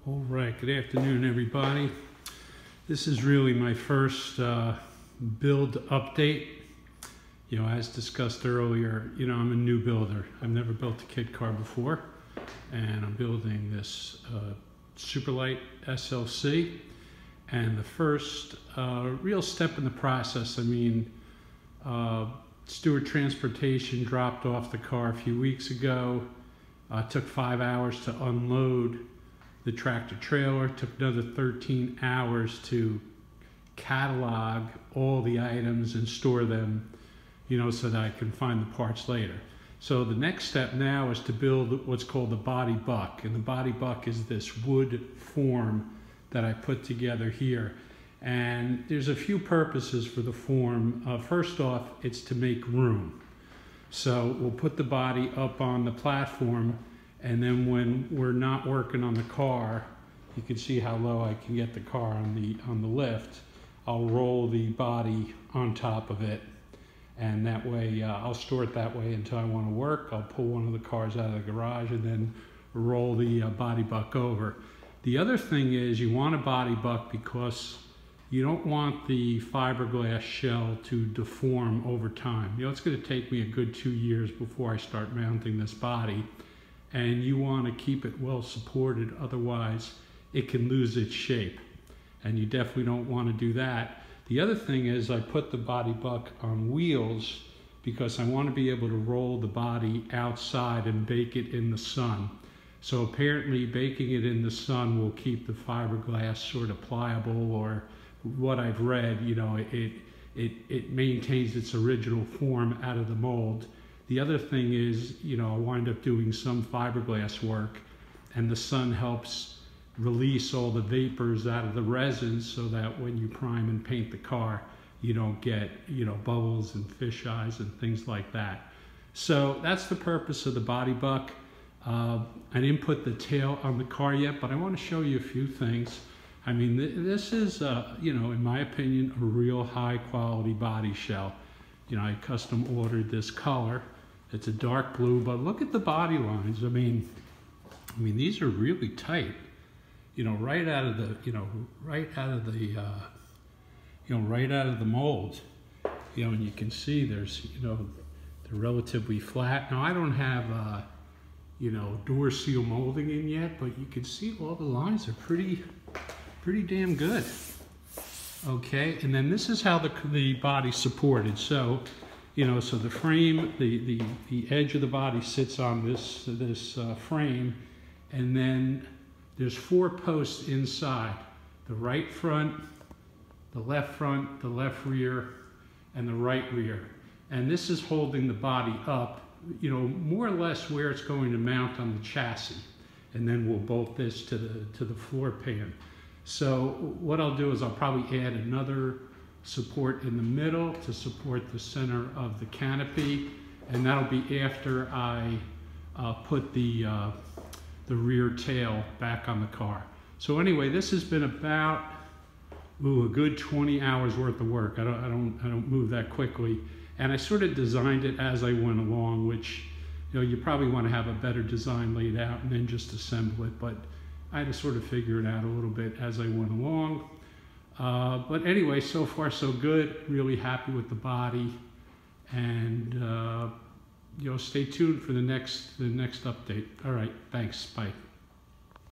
All right, good afternoon, everybody. This is really my first build update. As discussed earlier, I'm a new builder. I've never built a kit car before, and I'm building this Superlite SLC. And the first real step in the process, Stewart Transportation dropped off the car a few weeks ago. It took 5 hours to unload the tractor trailer. It took another 13 hours to catalog all the items and store them, so that I can find the parts later. So the next step now is to build what's called the body buck. And the body buck is this wood form that I put together here. And there's a few purposes for the form. First off, it's to make room. So we'll put the body up on the platform, and then when we're not working on the car, you can see how low I can get the car on the lift. I'll roll the body on top of it, and that way I'll store it that way until I want to work. I'll pull one of the cars out of the garage and then roll the body buck over. The other thing is you want a body buck because you don't want the fiberglass shell to deform over time. It's going to take me a good 2 years before I start mounting this body, and you want to keep it well supported, otherwise it can lose its shape, and you definitely don't want to do that. The other thing is I put the body buck on wheels because I want to be able to roll the body outside and bake it in the sun. So apparently baking it in the sun will keep the fiberglass sort of pliable, or what I've read, it maintains its original form out of the mold. The other thing is, I'll wind up doing some fiberglass work, and the sun helps release all the vapors out of the resin so that when you prime and paint the car, you don't get, bubbles and fish eyes and things like that. So that's the purpose of the body buck. I didn't put the tail on the car yet, but I want to show you a few things. This is, in my opinion, a real high quality body shell. I custom ordered this color. It's a dark blue, but look at the body lines. These are really tight. Right out of the, right out of the mold. And you can see there's, they're relatively flat. Now I don't have, door seal molding in yet, but you can see all the lines are pretty damn good. Okay, and then this is how the body's supported. So, so the frame, the edge of the body sits on this frame, and then there's 4 posts inside: the right front, the left rear, and the right rear. And this is holding the body up, more or less where it's going to mount on the chassis. And then we'll bolt this to the floor pan. So what I'll do is I'll probably add another support in the middle to support the center of the canopy, and that'll be after I put the rear tail back on the car. So anyway, this has been about a good 20 hours worth of work. I don't move that quickly, and I sort of designed it as I went along, which you probably want to have a better design laid out and then just assemble it, but I had to sort of figure it out a little bit as I went along. But anyway, so far so good. Really happy with the body, and stay tuned for the next update. All right, thanks. Bye.